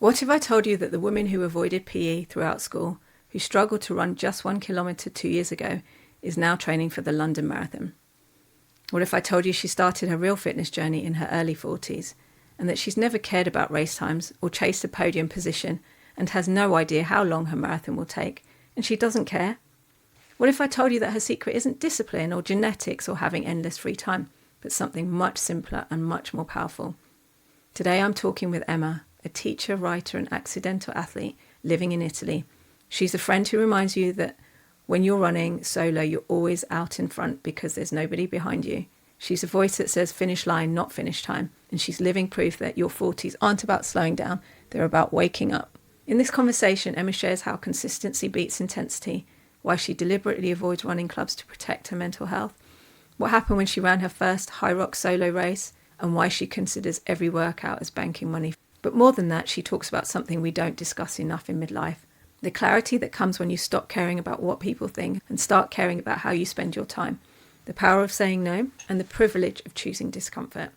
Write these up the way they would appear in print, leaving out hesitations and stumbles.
What if I told you that the woman who avoided PE throughout school, who struggled to run just 1 kilometre 2 years ago, is now training for the London Marathon? What if I told you she started her real fitness journey in her early 40s and that she's never cared about race times or chased a podium position and has no idea how long her marathon will take, and she doesn't care? What if I told you that her secret isn't discipline or genetics or having endless free time, but something much simpler and much more powerful? Today I'm talking with Emma, a teacher, writer and accidental athlete living in Italy. She's a friend who reminds you that when you're running solo, you're always out in front because there's nobody behind you. She's a voice that says finish line, not finish time. And she's living proof that your 40s aren't about slowing down, they're about waking up. In this conversation, Emma shares how consistency beats intensity, why she deliberately avoids running clubs to protect her mental health, what happened when she ran her first high rock solo race, and why she considers every workout as banking money. But more than that, she talks about something we don't discuss enough in midlife: the clarity that comes when you stop caring about what people think and start caring about how you spend your time, the power of saying no, and the privilege of choosing discomfort,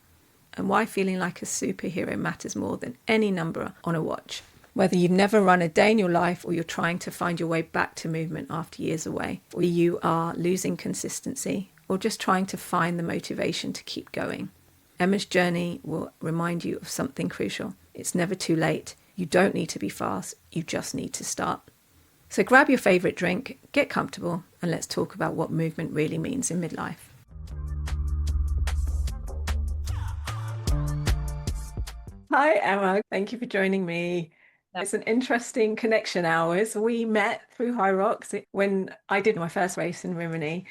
and why feeling like a superhero matters more than any number on a watch. Whether you've never run a day in your life or you're trying to find your way back to movement after years away, or you are losing consistency, or just trying to find the motivation to keep going, Emma's journey will remind you of something crucial. It's never too late. You don't need to be fast. You just need to start. So grab your favourite drink, get comfortable, and let's talk about what movement really means in midlife. Hi, Emma. Thank you for joining me. It's an interesting connection ours. We met through High Rocks when I did my first race in Rimini,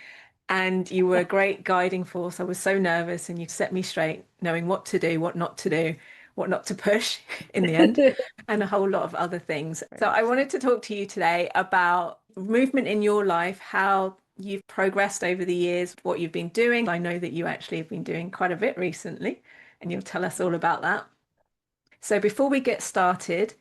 and you were a great guiding force. I was so nervous, and you set me straight, knowing what to do, what not to do, what not to push in the end, and a whole lot of other things. So I wanted to talk to you today about movement in your life, how you've progressed over the years, what you've been doing. I know that you actually have been doing quite a bit recently, and you'll tell us all about that. So before we get started,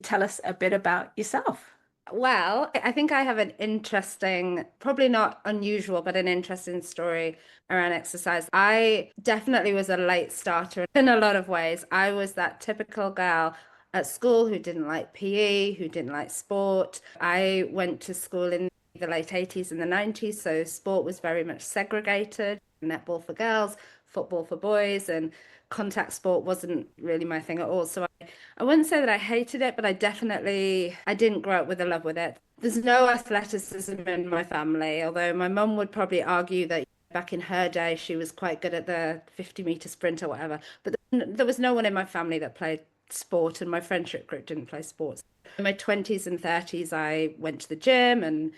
tell us a bit about yourself. Well, I think I have an interesting, probably not unusual, but an interesting story around exercise. I definitely was a late starter in a lot of ways. I was that typical girl at school who didn't like PE, who didn't like sport. I went to school in the late 80s and the 90s, so sport was very much segregated. Netball for girls, football for boys, and contact sport wasn't really my thing at all. So I wouldn't say that I hated it, but I didn't grow up with a love with it. There's no athleticism in my family, although my mum would probably argue that back in her day she was quite good at the 50-meter sprint or whatever. But there was no one in my family that played sport, and my friendship group didn't play sports. In my 20s and 30s, I went to the gym, and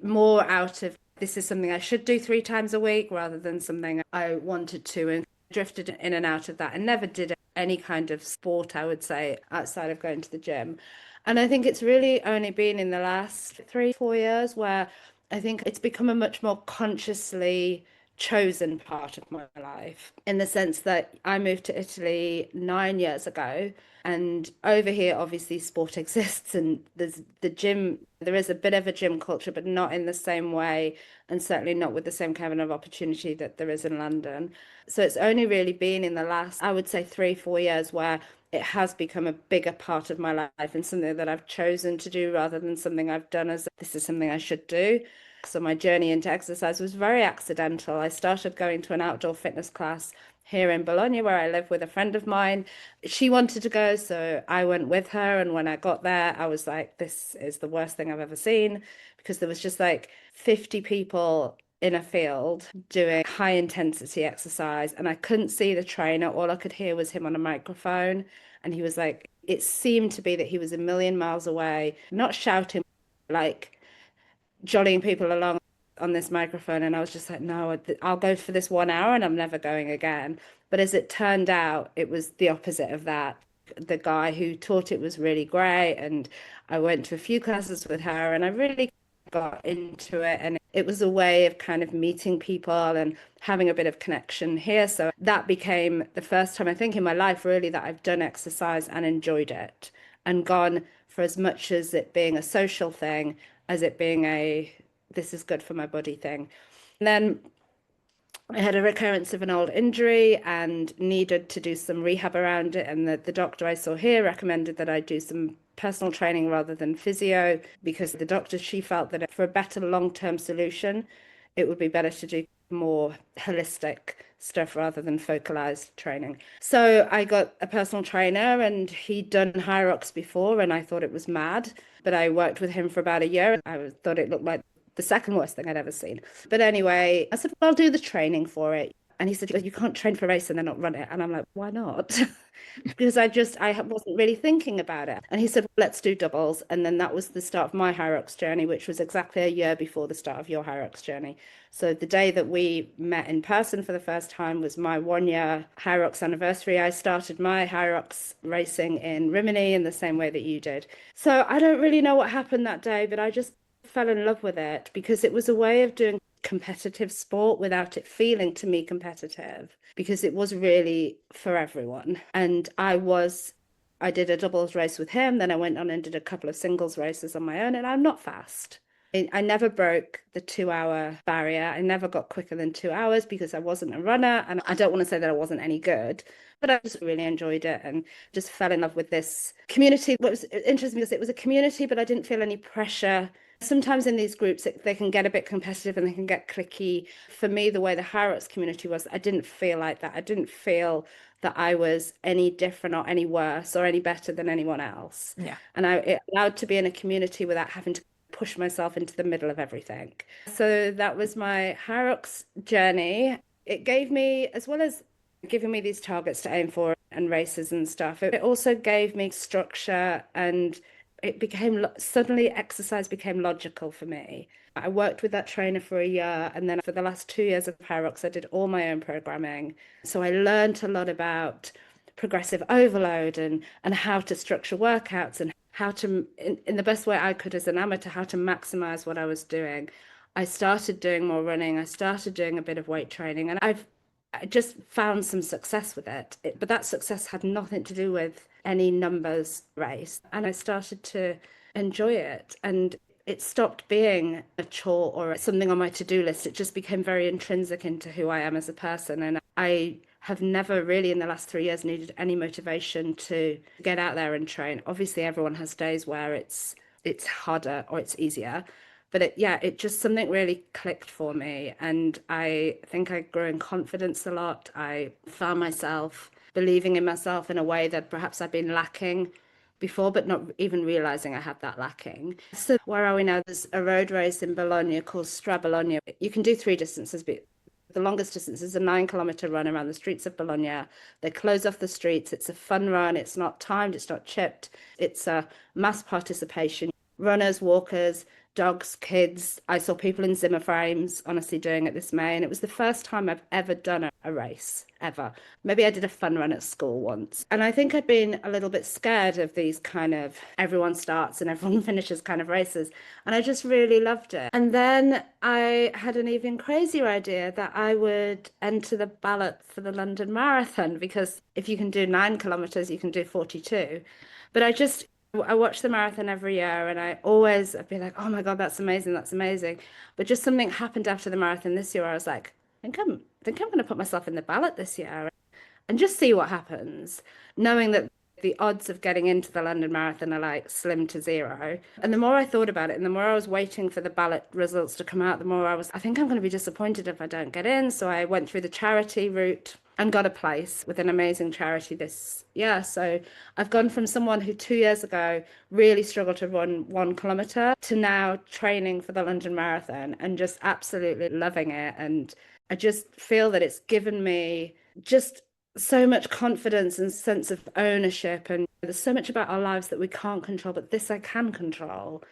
more out of this is something I should do 3 times a week rather than something I wanted to, and drifted in and out of that and never did any kind of sport, I would say, outside of going to the gym. And I think it's really only been in the last 3, 4 years where I think it's become a much more consciously chosen part of my life, in the sense that I moved to Italy 9 years ago. And over here, obviously, sport exists, and there's the gym. There is a bit of a gym culture, but not in the same way, and certainly not with the same kind of opportunity that there is in London. So it's only really been in the last, I would say, 3, 4 years where it has become a bigger part of my life and something that I've chosen to do rather than something I've done as this is something I should do. So my journey into exercise was very accidental. I started going to an outdoor fitness class here in Bologna, where I live with a friend of mine. She wanted to go, so I went with her. And when I got there, I was like, this is the worst thing I've ever seen, because there was just like 50 people in a field doing high intensity exercise, and I couldn't see the trainer. All I could hear was him on a microphone. And he was like, it seemed to be that he was a million miles away, not shouting, like jollying people along on this microphone. And I was just like, no, I'll go for this 1 hour and I'm never going again. But as it turned out, it was the opposite of that. The guy who taught it was really great. And I went to a few classes with her, and I really got into it. And it was a way of kind of meeting people and having a bit of connection here. So that became the first time, I think, in my life, really, that I've done exercise and enjoyed it and gone for as much as it being a social thing as it being a this is good for my body thing. And then I had a recurrence of an old injury and needed to do some rehab around it. And the doctor I saw here recommended that I do some personal training rather than physio because the doctor, she felt that for a better long-term solution, it would be better to do more holistic stuff rather than focalized training. So I got a personal trainer and he'd done high rocks before and I thought it was mad. But I worked with him for about a year and I thought it looked like the second worst thing I'd ever seen. But anyway, I said, well, I'll do the training for it. And he said, you can't train for a race and then not run it. And I'm like, why not? Because I wasn't really thinking about it. And he said, well, let's do doubles. And then that was the start of my Hyrox journey, which was exactly a year before the start of your Hyrox journey. So the day that we met in person for the first time was my 1 year Hyrox anniversary. I started my Hyrox racing in Rimini in the same way that you did. So I don't really know what happened that day, but I just fell in love with it because it was a way of doing competitive sport without it feeling to me competitive because it was really for everyone. And I did a doubles race with him, then I went on and did a couple of singles races on my own, and I'm not fast. I never broke the 2 hour barrier. I never got quicker than 2 hours because I wasn't a runner. And I don't want to say that I wasn't any good, but I just really enjoyed it and just fell in love with this community. What was interesting because it was a community, but I didn't feel any pressure. Sometimes in these groups, they can get a bit competitive and they can get cliquey. For me, the way the Harrods community was, I didn't feel like that. I didn't feel that I was any different or any worse or any better than anyone else. Yeah. And it allowed to be in a community without having to push myself into the middle of everything. So that was my Harrods journey. It gave me, as well as giving me these targets to aim for and races and stuff, it also gave me structure and it became suddenly exercise became logical for me. I worked with that trainer for a year, and then for the last 2 years of Hyrox, I did all my own programming. So I learned a lot about progressive overload and how to structure workouts and how to, in the best way I could as an amateur, how to maximize what I was doing. I started doing more running. I started doing a bit of weight training, and I just found some success with it. But that success had nothing to do with any numbers race. And I started to enjoy it. And it stopped being a chore or something on my to-do list. It just became very intrinsic into who I am as a person. And I have never really in the last 3 years needed any motivation to get out there and train. Obviously, everyone has days where it's harder or it's easier. But it just something really clicked for me. And I think I grew in confidence a lot. I found myself believing in myself in a way that perhaps I'd been lacking before, but not even realizing I had that lacking. So where are we now? There's a road race in Bologna called Bologna. You can do 3 distances, but the longest distance is a 9 kilometer run around the streets of Bologna. They close off the streets. It's a fun run. It's not timed. It's not chipped. It's a mass participation. Runners, walkers, dogs, kids. I saw people in Zimmer frames, honestly, doing it this May. And it was the first time I've ever done a race, ever. Maybe I did a fun run at school once. And I think I'd been a little bit scared of these kind of everyone starts and everyone finishes kind of races. And I just really loved it. And then I had an even crazier idea that I would enter the ballot for the London Marathon because if you can do 9 kilometers, you can do 42. But I watch the marathon every year and I'd be like, oh my God, that's amazing, that's amazing. But just something happened after the marathon this year. I was like, I think I'm going to put myself in the ballot this year and just see what happens, knowing that the odds of getting into the London Marathon are like slim to zero. And the more I thought about it and the more I was waiting for the ballot results to come out, the more I think I'm going to be disappointed if I don't get in. So I went through the charity route and got a place with an amazing charity this year. So I've gone from someone who 2 years ago really struggled to run 1 kilometer to now training for the London Marathon and just absolutely loving it. And I just feel that it's given me just so much confidence and sense of ownership. And there's so much about our lives that we can't control, but this I can control.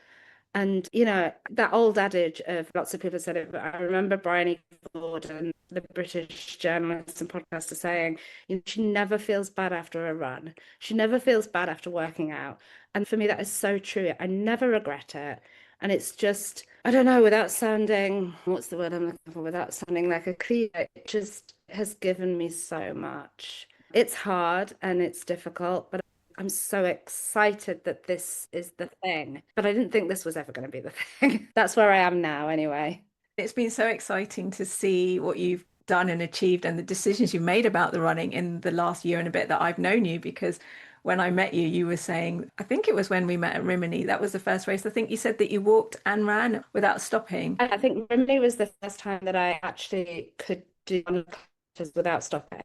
And, that old adage of lots of people said it, but I remember Bryony Gordon, the British journalist and podcaster, saying, she never feels bad after a run. She never feels bad after working out. And for me, that is so true. I never regret it. And it's just, I don't know, without sounding, what's the word I'm looking for, without sounding like a cliche, it just has given me so much. It's hard and it's difficult, but I'm so excited that this is the thing. But I didn't think this was ever going to be the thing. That's where I am now, anyway. It's been so exciting to see what you've done and achieved and the decisions you made about the running in the last year and a bit that I've known you, because when I met you, you were saying, I think it was when we met at Rimini, that was the first race. I think you said that you walked and ran without stopping. I think Rimini was the first time that I actually could do kilometers without stopping.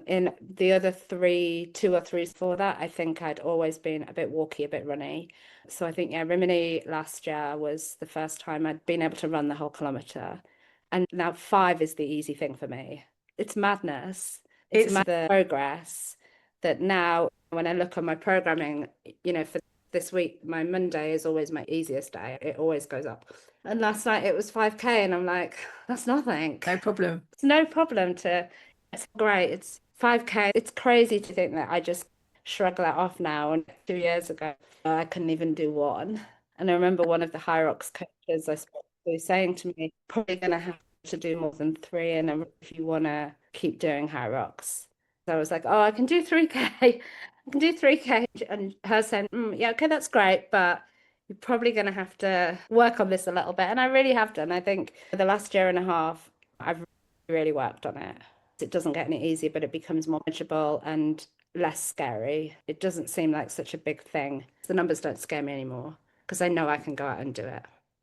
In the other three, 2 or 3 before that, I think I'd always been a bit walky, a bit runny. So I think, yeah, Rimini last year was the first time I'd been able to run the whole kilometer. And now 5 is the easy thing for me. It's madness. It's It's the progress that now when I look on my programming, for this week, my Monday is always my easiest day. It always goes up. And last night it was 5K, and I'm like, that's nothing. no problem. It's no problem to, it's great. It's 5K. It's crazy to think that I just shrug that off now. And 2 years ago, I couldn't even do one. And I remember one of the High Rocks coaches I spoke to saying to me, probably going to have to do more than 3. And if you want to keep doing High Rocks. So I was like, oh, I can do 3K. I can do 3K. And her saying, yeah, okay, that's great. But you're probably going to have to work on this a little bit. And I really have done. I think for the last year and a half, I've really worked on it. It doesn't get any easier, but it becomes more manageable and less scary. It doesn't seem like such a big thing. The numbers don't scare me anymore because I know I can go out and do it.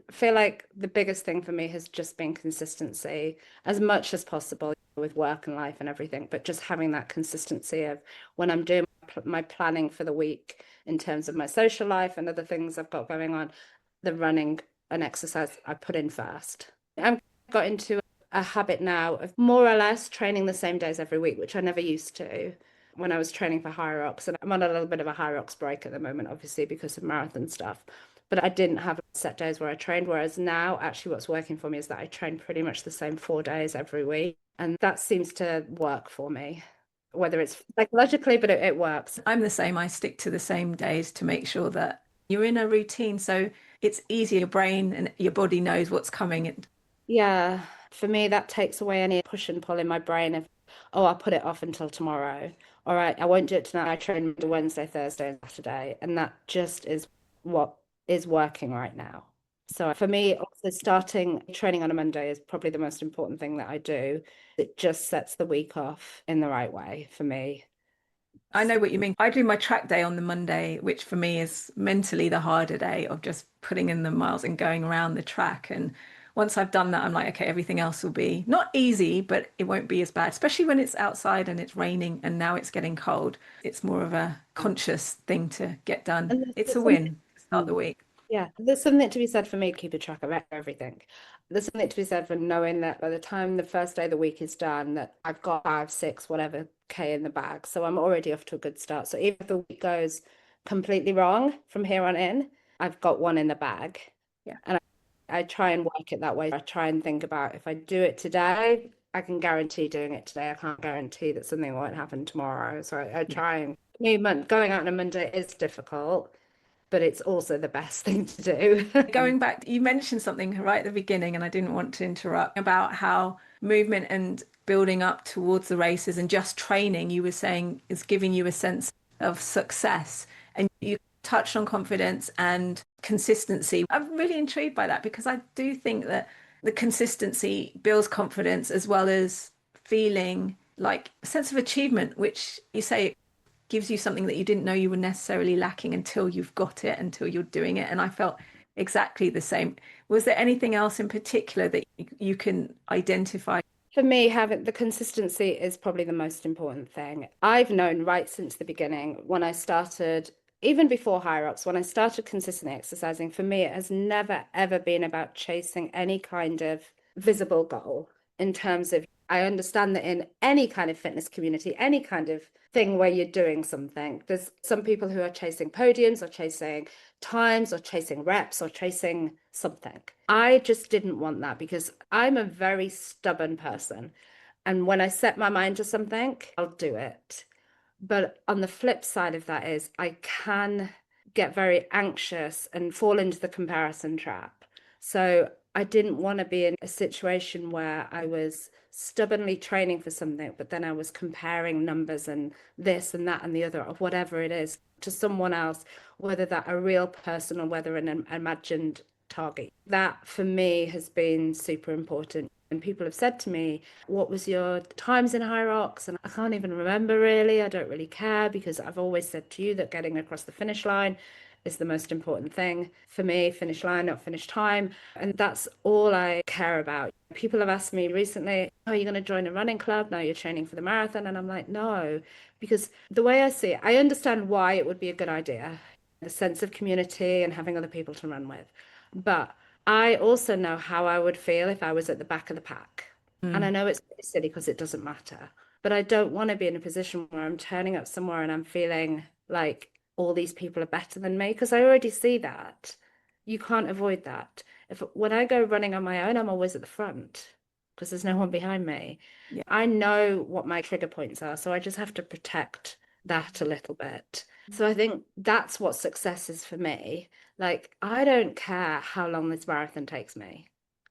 I feel like the biggest thing for me has just been consistency as much as possible with work and life and everything, but just having that consistency of when I'm doing my planning for the week in terms of my social life and other things I've got going on, the running and exercise I put in first. I've got into a habit now of more or less training the same days every week, which I never used to when I was training for High Rocks. And I'm on a little bit of a High Rocks break at the moment, obviously, because of marathon stuff. But I didn't have set days where I trained. Whereas now, actually, what's working for me is that I train pretty much the same 4 days every week. And that seems to work for me, whether it's psychologically, but it works. I'm the same. I stick to the same days to make sure that you're in a routine. So it's easy. Your brain and your body knows what's coming. Yeah, for me, that takes away any push and pull in my brain of, oh, I'll put it off until tomorrow. All right, I won't do it tonight. I train Monday, Wednesday, Thursday, and Saturday. And that just is what is working right now. So for me, also starting training on a Monday is probably the most important thing that I do. It just sets the week off in the right way for me. I know what you mean. I do my track day on the Monday, which for me is mentally the harder day of just putting in the miles and going around the track. And once I've done that, I'm like, okay, everything else will be not easy, but it won't be as bad, especially when it's outside and it's raining and now it's getting cold. It's more of a conscious thing to get done. And It's a there's win to start the week. Yeah, there's something to be said for me keeping track of everything. There's something to be said for knowing that by the time the first day of the week is done, that I've got 5, 6, whatever K in the bag. So I'm already off to a good start. So even if the week goes completely wrong from here on in, I've got one in the bag. Yeah. And I try and work it that way. I try and think about if I do it today, I can guarantee doing it today. I can't guarantee that something won't happen tomorrow. So I try and movement going out on a Monday is difficult, but it's also the best thing to do. Going back, you mentioned something right at the beginning, and I didn't want to interrupt, about how movement and building up towards the races and just training, you were saying, is giving you a sense of success. And you touched on confidence and consistency. I'm really intrigued by that because I do think that the consistency builds confidence as well as feeling like a sense of achievement, which you say gives you something that you didn't know you were necessarily lacking until you've got it, until you're doing it. And I felt exactly the same. Was there anything else in particular that you can identify? For me, having the consistency is probably the most important thing. I've known right since the beginning when I started, even before High Rocks, when I started consistently exercising, for me, it has never, ever been about chasing any kind of visible goal in terms of, I understand that in any kind of fitness community, any kind of thing where you're doing something, there's some people who are chasing podiums or chasing times or chasing reps or chasing something. I just didn't want that because I'm a very stubborn person. And when I set my mind to something, I'll do it. But on the flip side of that is I can get very anxious and fall into the comparison trap. So I didn't want to be in a situation where I was stubbornly training for something, but then I was comparing numbers and this and that and the other, or whatever it is, to someone else, whether that a real person or whether an imagined target. That for me has been super important. And people have said to me, what was your times in high rocks? And I can't even remember really. I don't really care because I've always said to you that getting across the finish line is the most important thing for me, finish line, not finish time. And that's all I care about. People have asked me recently, are you going to join a running club? Now you're training for the marathon. And I'm like, no, because the way I see it, I understand why it would be a good idea, the sense of community and having other people to run with. But I also know how I would feel if I was at the back of the pack. And I Mm. know it's silly because it doesn't matter. But I don't want to be in a position where I'm turning up somewhere and I'm feeling like all these people are better than me because I already see that. You can't avoid that. If when I go running on my own, I'm always at the front because there's no one behind me. Yeah. I know what my trigger points are, so I just have to protect that a little bit. So I think that's what success is for me. Like, I don't care how long this marathon takes me.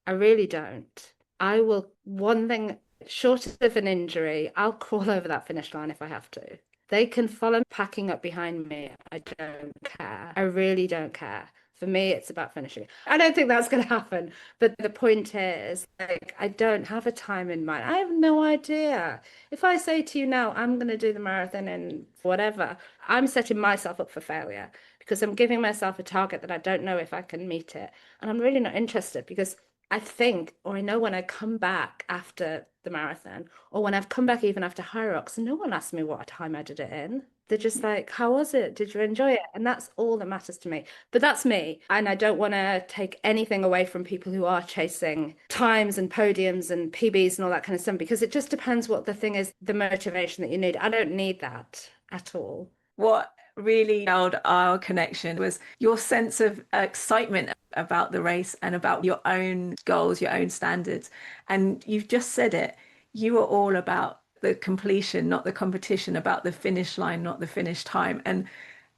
I really don't. I will, one thing short of an injury, I'll crawl over that finish line if I have to. They can follow packing up behind me. I don't care. I really don't care. For me, it's about finishing. I don't think that's going to happen. But the point is, like, I don't have a time in mind. I have no idea. If I say to you now, I'm going to do the marathon and whatever, I'm setting myself up for failure because I'm giving myself a target that I don't know if I can meet it. And I'm really not interested because I think, or I know when I come back after the marathon, or when I've come back even after High Rocks, no one asked me what time I did it in. They're just like, how was it? Did you enjoy it? And that's all that matters to me. But that's me. And I don't want to take anything away from people who are chasing times and podiums and PBs and all that kind of stuff, because it just depends what the thing is, the motivation that you need. I don't need that at all. What really held our connection was your sense of excitement about the race and about your own goals, your own standards. And you've just said it. You were all about the completion, not the competition, about the finish line, not the finish time. And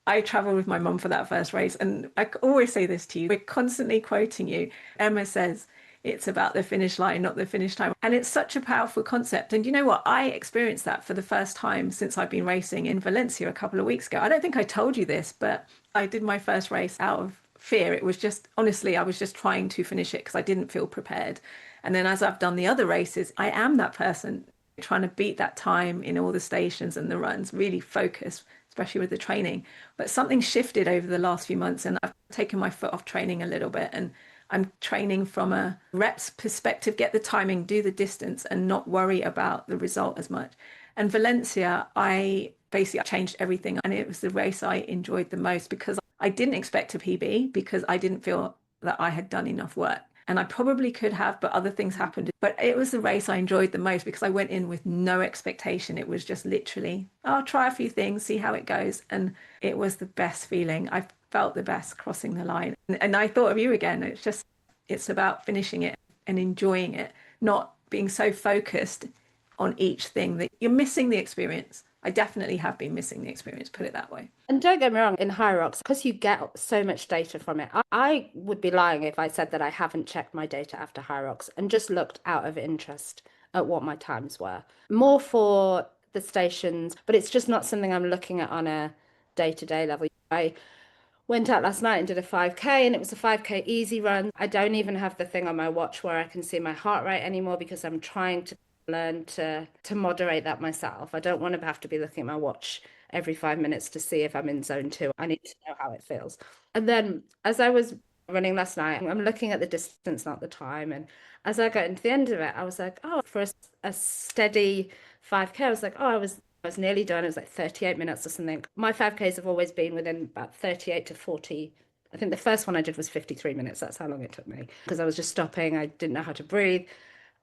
I traveled with my mum for that first race, and I always say this to you. We're constantly quoting you. Emma says it's about the finish line, not the finish time. And it's such a powerful concept. And you know what? I experienced that for the first time since I've been racing in Valencia a couple of weeks ago. I don't think I told you this, but I did my first race out of fear. It was just, honestly, I was just trying to finish it because I didn't feel prepared. And then as I've done the other races, I am that person trying to beat that time in all the stations and the runs, really focus, especially with the training. But something shifted over the last few months, and I've taken my foot off training a little bit. And I'm training from a reps perspective, get the timing, do the distance, and not worry about the result as much. And Valencia, I basically changed everything. And it was the race I enjoyed the most because I didn't expect a PB because I didn't feel that I had done enough work. And I probably could have, but other things happened. But it was the race I enjoyed the most because I went in with no expectation. It was just literally, I'll try a few things, see how it goes. And it was the best feeling. I felt the best crossing the line. And I thought of you again. It's just, it's about finishing it and enjoying it, not being so focused on each thing that you're missing the experience. I definitely have been missing the experience, put it that way. And don't get me wrong, in High Rocks, because you get so much data from it, I would be lying if I said that I haven't checked my data after High Rocks and just looked out of interest at what my times were. More for the stations, but it's just not something I'm looking at on a day-to-day level. I went out last night and did a 5K, and it was a 5K easy run. I don't even have the thing on my watch where I can see my heart rate anymore because I'm trying to learn to moderate that myself. I don't want to have to be looking at my watch every 5 minutes to see if I'm in zone two. I need to know how it feels. And then as I was running last night, I'm looking at the distance, not the time. And as I got into the end of it, I was like, oh, for a steady 5K, I was like, oh, I was nearly done. It was like 38 minutes or something. My 5Ks have always been within about 38 to 40. I think the first one I did was 53 minutes. That's how long it took me because I was just stopping. I didn't know how to breathe.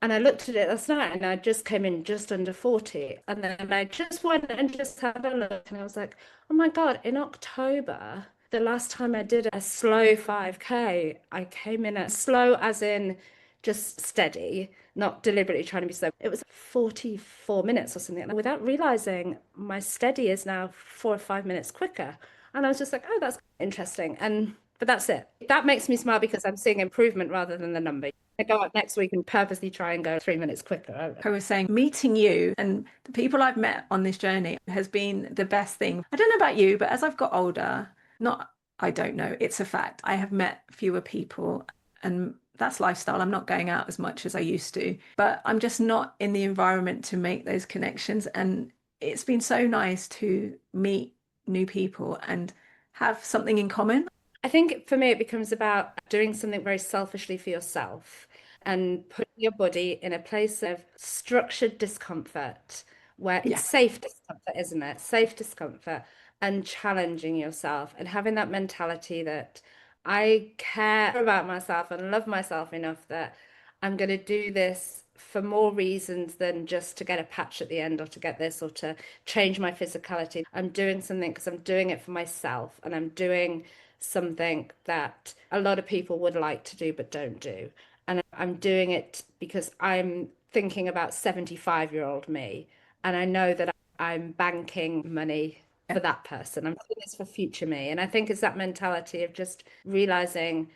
And I looked at it last night and I just came in just under 40. And then I just went and just had a look and I was like, oh my God, in October, the last time I did a slow 5K, I came in as slow as in just steady, not deliberately trying to be slow. It was 44 minutes or something. And without realizing my steady is now 4 or 5 minutes quicker. And I was just like, oh, that's interesting. But that's it. That makes me smile because I'm seeing improvement rather than the number. I go out next week and purposely try and go 3 minutes quicker. I was saying, meeting you and the people I've met on this journey has been the best thing. I don't know about you, but as I've got older, not, I don't know, it's a fact. I have met fewer people and that's lifestyle. I'm not going out as much as I used to, but I'm just not in the environment to make those connections. And it's been so nice to meet new people and have something in common. I think for me, it becomes about doing something very selfishly for yourself and putting your body in a place of structured discomfort where it's Yeah. safe discomfort, isn't it? Safe discomfort and challenging yourself and having that mentality that I care about myself and love myself enough that I'm going to do this for more reasons than just to get a patch at the end or to get this or to change my physicality. I'm doing something because I'm doing it for myself and I'm doing something that a lot of people would like to do but don't do. And I'm doing it because I'm thinking about 75-year-old me. And I know that I'm banking money for that person. I'm doing this for future me. And I think it's that mentality of just realizing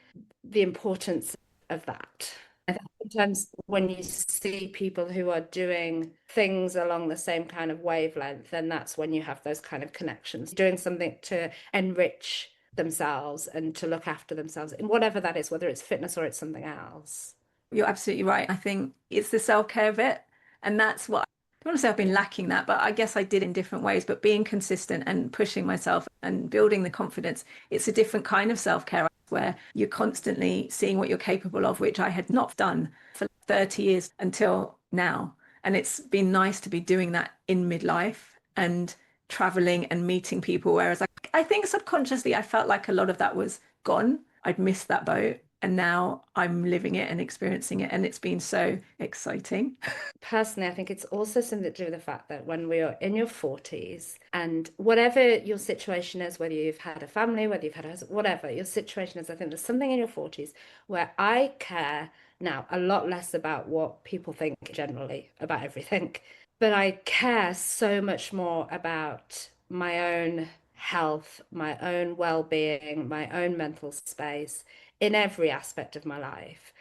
the importance of that. I think sometimes when you see people who are doing things along the same kind of wavelength, then that's when you have those kind of connections, doing something to enrich themselves and to look after themselves in whatever that is, whether it's fitness or it's something else. You're absolutely right. I think it's the self-care of it. And that's what I don't want to say I've been lacking that, but I guess I did in different ways. But being consistent and pushing myself and building the confidence, it's a different kind of self-care where you're constantly seeing what you're capable of, which I had not done for 30 years until now. And it's been nice to be doing that in midlife and traveling and meeting people. Whereas I think subconsciously I felt like a lot of that was gone. I'd missed that boat. And now I'm living it and experiencing it. And it's been so exciting. Personally, I think it's also something to do with the fact that when we are in your 40s and whatever your situation is, whether you've had a family, whether you've had a husband, whatever your situation is, I think there's something in your 40s where I care now a lot less about what people think generally about everything, but I care so much more about my own health, my own well-being, my own mental space in every aspect of my life.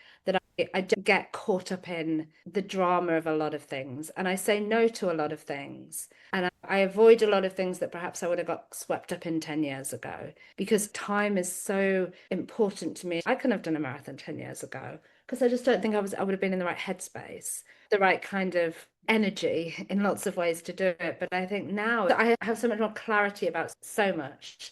I don't get caught up in the drama of a lot of things, and I say no to a lot of things. And I avoid a lot of things that perhaps I would have got swept up in 10 years ago because time is so important to me. I couldn't have done a marathon 10 years ago because I just don't think I would have been in the right headspace, the right kind of energy in lots of ways to do it. But I think now I have so much more clarity about so much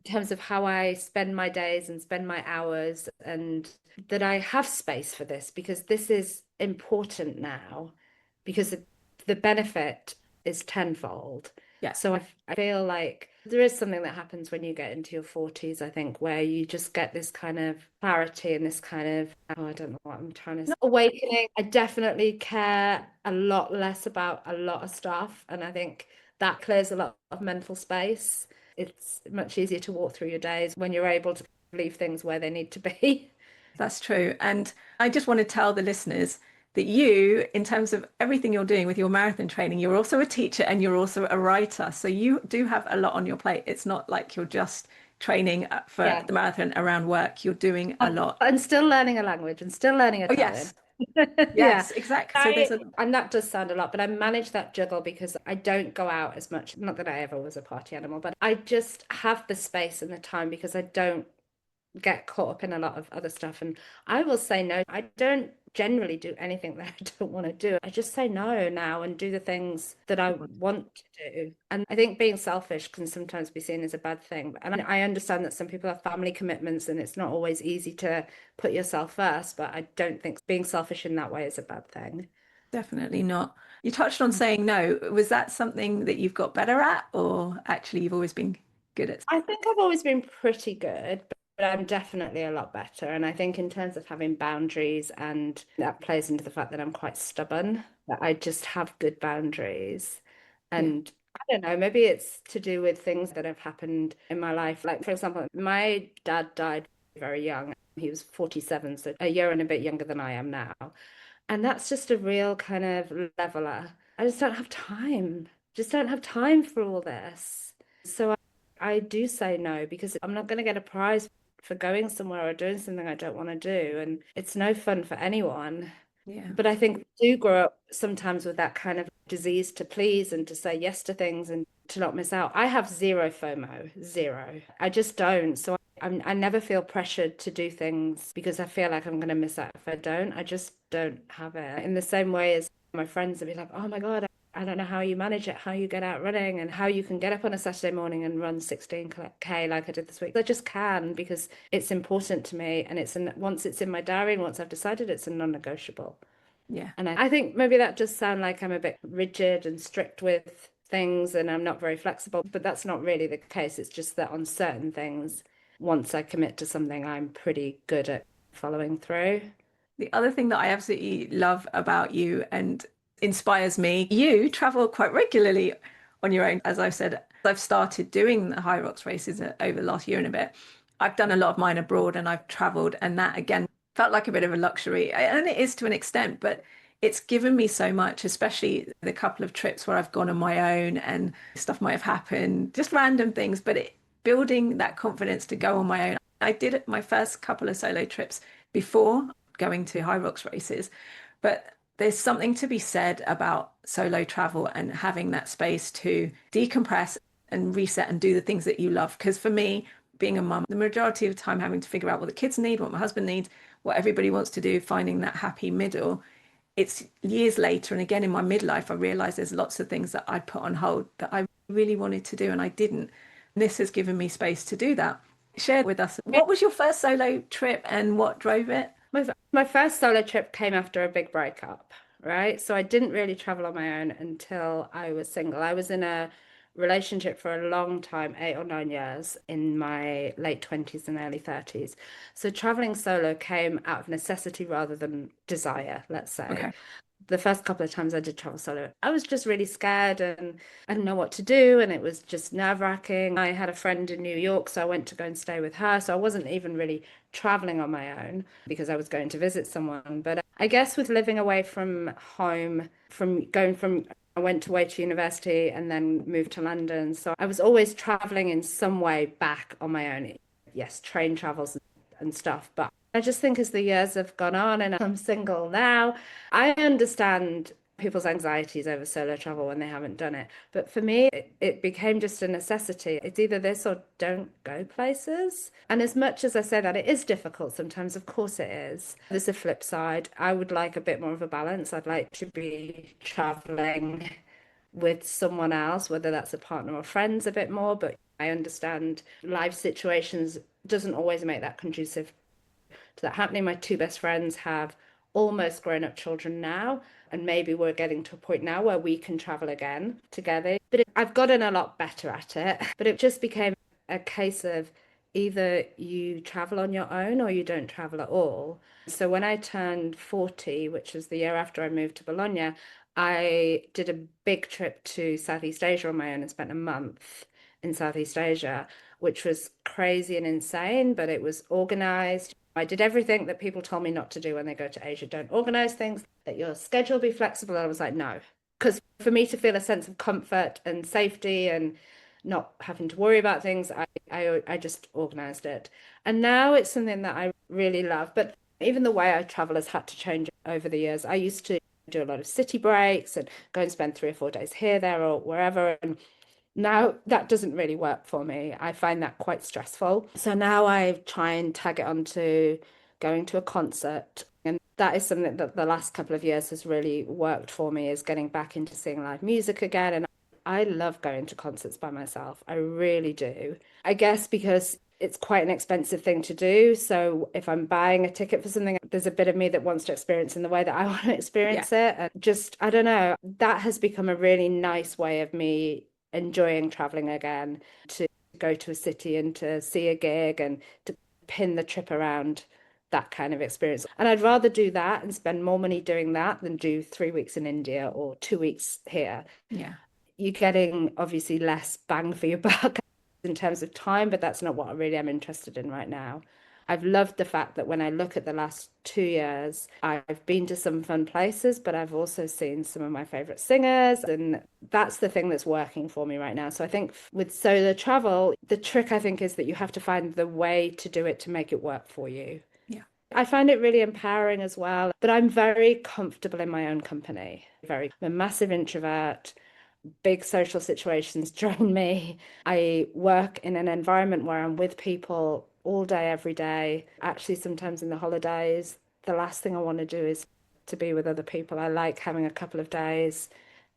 in terms of how I spend my days and spend my hours, and that I have space for this because this is important now because the benefit is tenfold. Yeah, So I feel like there is something that happens when you get into your 40s, I think, where you just get this kind of clarity and this kind of, oh, I don't know what I'm trying to say, awakening. I definitely care a lot less about a lot of stuff. And I think that clears a lot of mental space. It's much easier to walk through your days when you're able to leave things where they need to be. that's true. And I just want to tell the listeners that you, in terms of everything you're doing with your marathon training, you're also a teacher and you're also a writer. So you do have a lot on your plate. It's not like you're just training for Yeah. the marathon around work. You're doing a lot. And still learning a language and still learning Oh, Italian. yes. Yeah. Yes, exactly. So there's a And that does sound a lot, but I manage that juggle because I don't go out as much. Not that I ever was a party animal, but I just have the space and the time because I don't get caught up in a lot of other stuff. And I will say no. I don't generally do anything that I don't want to do. I just say no now and do the things that I want to do. And I think being selfish can sometimes be seen as a bad thing. And I understand that some people have family commitments and it's not always easy to put yourself first, but I don't think being selfish in that way is a bad thing. definitely not. You touched on saying no. Was that something that you've got better at, or actually you've always been good at? I think I've always been pretty good, but I'm definitely a lot better. And I think in terms of having boundaries, and that plays into the fact that I'm quite stubborn, that I just have good boundaries. Yeah. And I don't know, maybe it's to do with things that have happened in my life. Like, for example, my dad died very young. He was 47, so a year and a bit younger than I am now. And that's just a real kind of leveler. I just don't have time. Just don't have time for all this. So I do say no because I'm not going to get a prize for going somewhere or doing something I don't want to do. And it's no fun for anyone. Yeah. But I think we do grow up sometimes with that kind of disease to please and to say yes to things and to not miss out. I have zero FOMO, zero. I just don't. So I never feel pressured to do things because I feel like I'm going to miss out if I don't. I just don't have it. In the same way as my friends will be like, oh my God, I don't know how you manage it, how you get out running, and how you can get up on a Saturday morning and run 16K like I did this week. I just can because it's important to me. And once it's in my diary and once I've decided, it's a non-negotiable. Yeah. And I think maybe that does sound like I'm a bit rigid and strict with things and I'm not very flexible, but that's not really the case. It's just that on certain things, once I commit to something, I'm pretty good at following through. The other thing that I absolutely love about you and inspires me, you travel quite regularly on your own. As I've said, I've started doing the high rocks races over the last year and a bit. I've done a lot of mine abroad and I've traveled, and that again felt like a bit of a luxury. And it is to an extent, but it's given me so much, especially the couple of trips where I've gone on my own and stuff might have happened, just random things, but building that confidence to go on my own. I did it my first couple of solo trips before going to high rocks races, but there's something to be said about solo travel and having that space to decompress and reset and do the things that you love. Because for me, being a mum, the majority of the time having to figure out what the kids need, what my husband needs, what everybody wants to do, finding that happy middle. It's years later, and again in my midlife, I realized there's lots of things that I put on hold that I really wanted to do and I didn't. And this has given me space to do that. Share with us, what was your first solo trip and what drove it? My first solo trip came after a big breakup, right? So I didn't really travel on my own until I was single. I was in a relationship for a long time, 8 or 9 years, in my late 20s and early 30s. So traveling solo came out of necessity rather than desire, let's say. Okay. The first couple of times I did travel solo, I was just really scared and I didn't know what to do. And it was just nerve-wracking. I had a friend in New York, so I went to go and stay with her. So I wasn't even really traveling on my own because I was going to visit someone. But I guess with living away from home, I went away to university and then moved to London. So I was always traveling in some way back on my own. Yes, train travels and stuff. But I just think as the years have gone on and I'm single now, I understand people's anxieties over solo travel when they haven't done it. But for me, it became just a necessity. It's either this or don't go places. And as much as I say that, it is difficult sometimes. Of course it is. There's a flip side. I would like a bit more of a balance. I'd like to be traveling with someone else, whether that's a partner or friends, a bit more. But I understand life situations doesn't always make that conducive to that happening. My two best friends have almost grown up children now, and maybe we're getting to a point now where we can travel again together. But I've gotten a lot better at it. But it just became a case of either you travel on your own or you don't travel at all. So when I turned 40, which was the year after I moved to Bologna, I did a big trip to Southeast Asia on my own and spent a month in Southeast Asia, which was crazy and insane, but it was organized. I did everything that people told me not to do when they go to Asia. Don't organize things, let your schedule be flexible. And I was like, no. Because for me to feel a sense of comfort and safety and not having to worry about things, I just organized it. And now it's something that I really love. But even the way I travel has had to change over the years. I used to do a lot of city breaks and go and spend 3 or 4 days here, there, or wherever. And now that doesn't really work for me. I find that quite stressful. So now I try and tag it onto going to a concert. And that is something that the last couple of years has really worked for me, is getting back into seeing live music again. And I love going to concerts by myself. I really do. I guess because it's quite an expensive thing to do. So if I'm buying a ticket for something, there's a bit of me that wants to experience in the way that I want to Yeah. experience it. And just, I don't know, that has become a really nice way of me enjoying traveling again, to go to a city and to see a gig and to pin the trip around that kind of experience. And I'd rather do that and spend more money doing that than do 3 weeks in India or 2 weeks here. Yeah. You're getting obviously less bang for your buck in terms of time, but that's not what I really am interested in right now. I've loved the fact that when I look at the last 2 years, I've been to some fun places, but I've also seen some of my favorite singers. And that's the thing that's working for me right now. So I think with solo travel, the trick I think is that you have to find the way to do it to make it work for you. Yeah. I find it really empowering as well, but I'm very comfortable in my own company. I'm a massive introvert. Big social situations drain me. I work in an environment where I'm with people all day, every day. Actually, sometimes in the holidays, the last thing I want to do is to be with other people. I like having a couple of days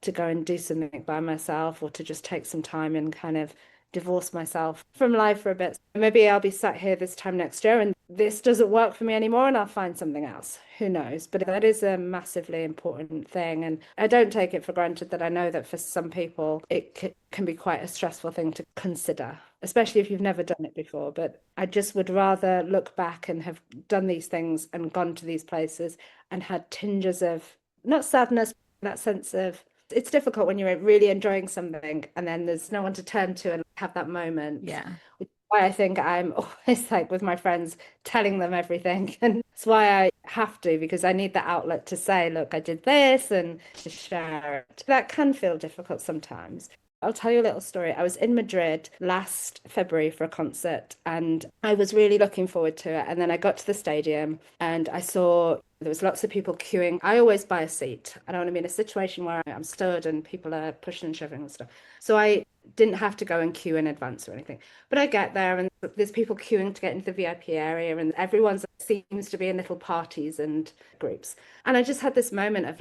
to go and do something by myself or to just take some time and kind of divorce myself from life for a bit. Maybe I'll be sat here this time next year and this doesn't work for me anymore and I'll find something else. Who knows? But that is a massively important thing. And I don't take it for granted that I know that for some people it can be quite a stressful thing to consider, especially if you've never done it before. But I just would rather look back and have done these things and gone to these places and had tinges of not sadness, that sense of it's difficult when you're really enjoying something and then there's no one to turn to and have that moment. Yeah. Which is why I think I'm always like with my friends telling them everything. And it's why I have to, because I need the outlet to say, look, I did this and to share it. That can feel difficult sometimes. I'll tell you a little story. I was in Madrid last February for a concert and I was really looking forward to it. And then I got to the stadium and I saw there was lots of people queuing. I always buy a seat. I don't want to be in a situation where I'm stood and people are pushing and shoving and stuff. So I didn't have to go and queue in advance or anything. But I get there and there's people queuing to get into the VIP area and everyone's seems to be in little parties and groups. And I just had this moment of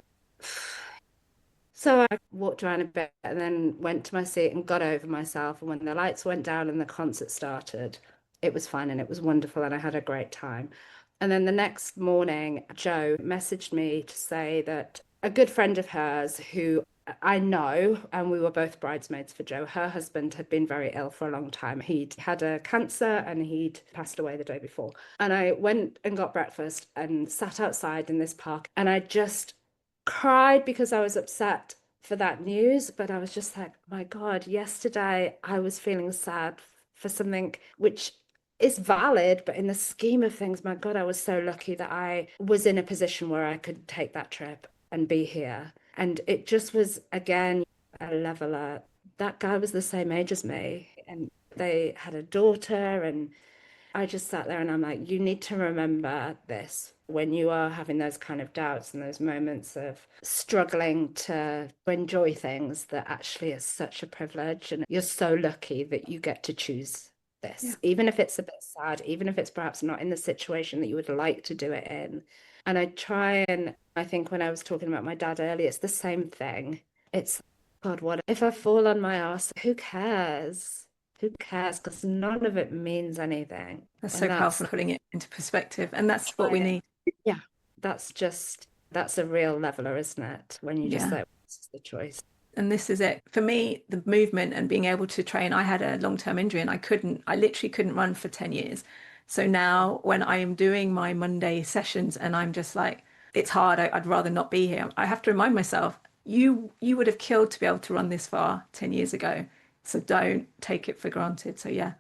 so I walked around a bit and then went to my seat and got over myself. And when the lights went down and the concert started, it was fun and it was wonderful and I had a great time. And then the next morning, Joe messaged me to say that a good friend of hers who I know, and we were both bridesmaids for Joe, her husband had been very ill for a long time. He'd had a cancer and he'd passed away the day before. And I went and got breakfast and sat outside in this park and I just cried because I was upset for that news, but I was just like, my God, yesterday I was feeling sad for something which is valid, but in the scheme of things, my God, I was so lucky that I was in a position where I could take that trip and be here. And it just was, again, a leveler. That guy was the same age as me, and they had a daughter, and I just sat there and I'm like, you need to remember this when you are having those kind of doubts and those moments of struggling to enjoy things that actually is such a privilege. And you're so lucky that you get to choose Yeah. this, even if it's a bit sad, even if it's perhaps not in the situation that you would like to do it in. And I try and I think when I was talking about my dad earlier, it's the same thing. It's, God, what if I fall on my ass? Who cares? Who cares? Because none of it means anything. That's And so that's, powerful putting it into perspective. And that's what we need. yeah, that's a real leveler, isn't it? When you just Yeah. like, this is the choice. And this is it. For me, the movement and being able to train, I had a long-term injury and I literally couldn't run for 10 years. So now when I am doing my Monday sessions and I'm just like, it's hard, I'd rather not be here. I have to remind myself, you would have killed to be able to run this far 10 years ago. So don't take it for granted. So yeah,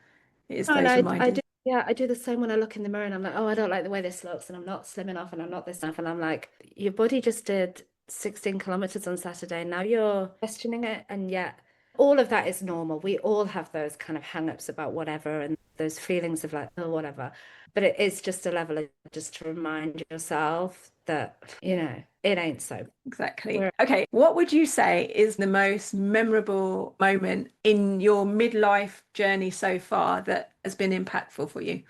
it is Oh, and those I reminders. do, yeah, I do the same when I look in the mirror and I'm like, oh, I don't like the way this looks, and I'm not slim enough, and I'm not this enough, and I'm like, your body just did 16 kilometers on Saturday. Now you're questioning it, and yet all of that is normal. We all have those kind of hang-ups about whatever, and those feelings of like, oh, whatever. But it is just a level of just to remind yourself that, it ain't so. Exactly. We're Okay, what would you say is the most memorable moment in your midlife journey so far that has been impactful for you?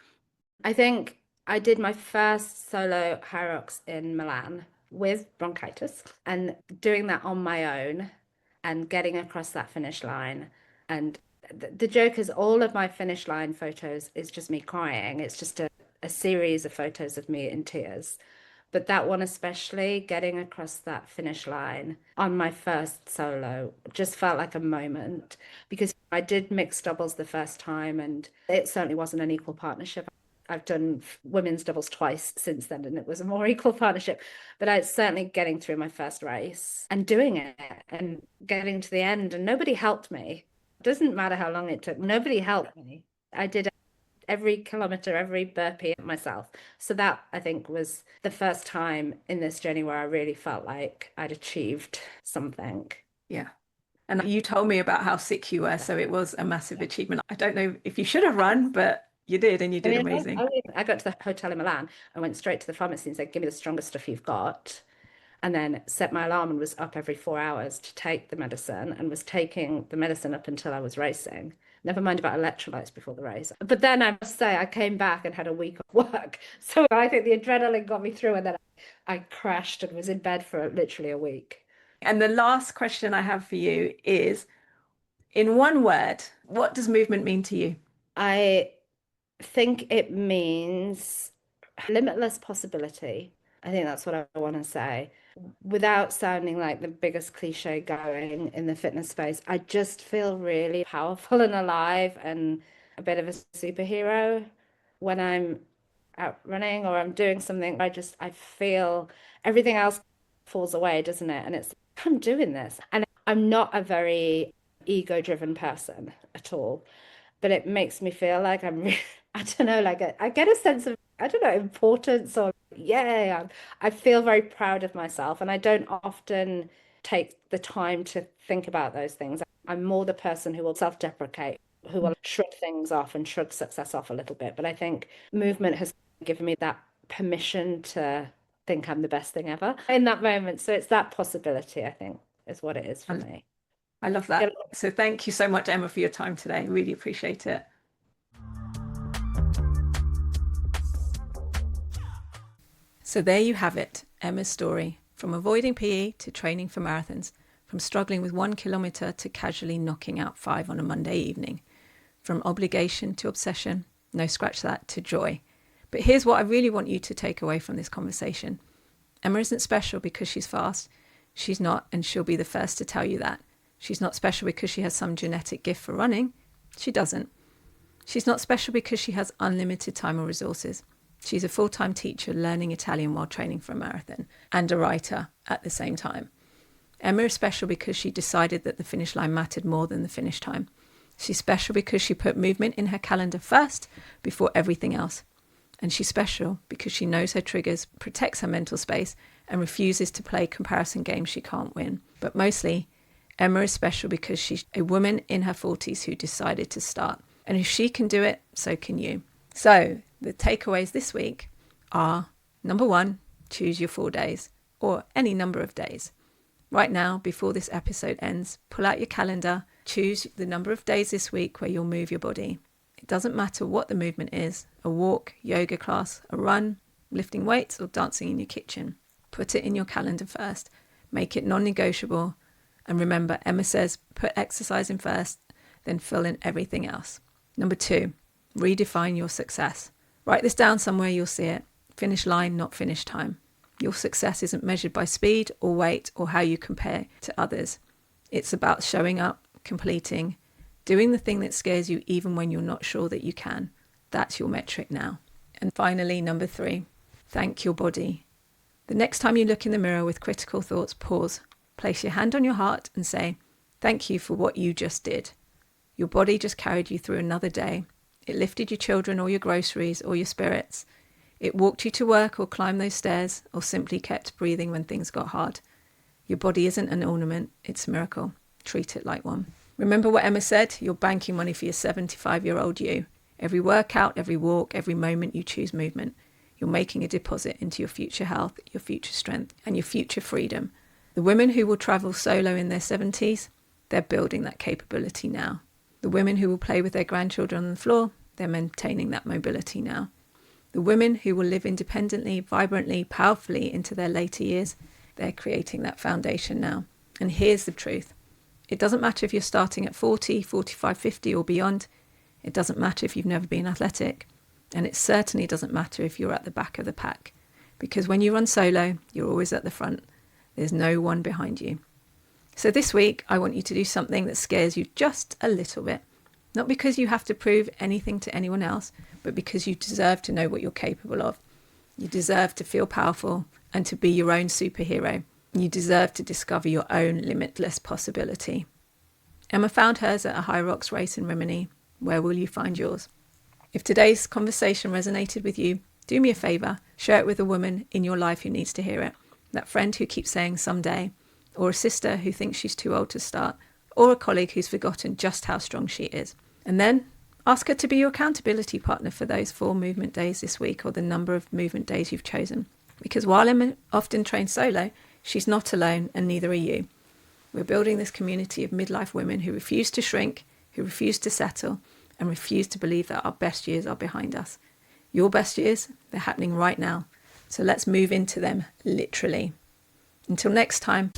I think I did my first solo high rocks in Milan with bronchitis and doing that on my own and getting across that finish line. And the joke is all of my finish line photos is just me crying. It's just a series of photos of me in tears. But that one especially, getting across that finish line on my first solo, just felt like a moment because I did mixed doubles the first time and it certainly wasn't an equal partnership. I've done women's doubles twice since then, and it was a more equal partnership. But I certainly getting through my first race and doing it and getting to the end, and nobody helped me. It doesn't matter how long it took, nobody helped me. I did every kilometer, every burpee myself. So that I think was the first time in this journey where I really felt like I'd achieved something. Yeah. And you told me about how sick you were, so it was a massive achievement. I don't know if you should have run, but you did, and you I did mean, amazing. I got to the hotel in Milan. I went straight to the pharmacy and said, give me the strongest stuff you've got. And then set my alarm and was up every 4 hours to take the medicine and was taking the medicine up until I was racing. Never mind about electrolytes before the race. But then I must say, I came back and had a week of work. So I think the adrenaline got me through, and then I crashed and was in bed for literally a week. And the last question I have for you is, in one word, what does movement mean to you? I think it means limitless possibility. I think that's what I want to say. Without sounding like the biggest cliche going in the fitness space, I just feel really powerful and alive and a bit of a superhero when I'm out running or I'm doing something. I feel everything else falls away, doesn't it? And it's, I'm doing this. And I'm not a very ego-driven person at all, but it makes me feel like I don't know, like I get a sense of, I don't know, importance or yeah, I feel very proud of myself, and I don't often take the time to think about those things. I'm more the person who will self-deprecate, who will shrug things off and shrug success off a little bit. But I think movement has given me that permission to think I'm the best thing ever in that moment. So it's that possibility, I think, is what it is for me. I love Yeah. that. So thank you so much, Emma, for your time today. Really appreciate it. So there you have it, Emma's story. From avoiding PE to training for marathons, from struggling with 1 kilometre to casually knocking out 5 on a Monday evening, from obligation to obsession, no scratch that, to joy. But here's what I really want you to take away from this conversation. Emma isn't special because she's fast. She's not, and she'll be the first to tell you that. She's not special because she has some genetic gift for running. She doesn't. She's not special because she has unlimited time or resources. She's a full-time teacher learning Italian while training for a marathon, and a writer at the same time. Emma is special because she decided that the finish line mattered more than the finish time. She's special because she put movement in her calendar first before everything else. And she's special because she knows her triggers, protects her mental space, and refuses to play comparison games she can't win. But mostly, Emma is special because she's a woman in her 40s who decided to start. And if she can do it, so can you. So the takeaways this week are, number 1, choose your 4 days, or any number of days. Right now, before this episode ends, pull out your calendar, choose the number of days this week where you'll move your body. It doesn't matter what the movement is, a walk, yoga class, a run, lifting weights, or dancing in your kitchen. Put it in your calendar first. Make it non-negotiable. And remember, Emma says, put exercise in first, then fill in everything else. Number 2, redefine your success. Write this down somewhere, you'll see it. Finish line, not finish time. Your success isn't measured by speed or weight or how you compare to others. It's about showing up, completing, doing the thing that scares you even when you're not sure that you can. That's your metric now. And finally, number 3, thank your body. The next time you look in the mirror with critical thoughts, pause, place your hand on your heart and say, thank you for what you just did. Your body just carried you through another day. It lifted your children or your groceries or your spirits. It walked you to work or climbed those stairs or simply kept breathing when things got hard. Your body isn't an ornament, it's a miracle. Treat it like one. Remember what Emma said? You're banking money for your 75-year-old you. Every workout, every walk, every moment you choose movement. You're making a deposit into your future health, your future strength, and your future freedom. The women who will travel solo in their 70s, they're building that capability now. The women who will play with their grandchildren on the floor, they're maintaining that mobility now. The women who will live independently, vibrantly, powerfully into their later years, they're creating that foundation now. And here's the truth. It doesn't matter if you're starting at 40, 45, 50 or beyond. It doesn't matter if you've never been athletic. And it certainly doesn't matter if you're at the back of the pack. Because when you run solo, you're always at the front. There's no one behind you. So this week, I want you to do something that scares you just a little bit. Not because you have to prove anything to anyone else, but because you deserve to know what you're capable of. You deserve to feel powerful and to be your own superhero. You deserve to discover your own limitless possibility. Emma found hers at a High Rocks race in Rimini. Where will you find yours? If today's conversation resonated with you, do me a favour, share it with a woman in your life who needs to hear it. That friend who keeps saying someday, or a sister who thinks she's too old to start, or a colleague who's forgotten just how strong she is. And then ask her to be your accountability partner for those 4 movement days this week, or the number of movement days you've chosen. Because while Emma often trains solo, she's not alone, and neither are you. We're building this community of midlife women who refuse to shrink, who refuse to settle and refuse to believe that our best years are behind us. Your best years, they're happening right now. So let's move into them literally. Until next time.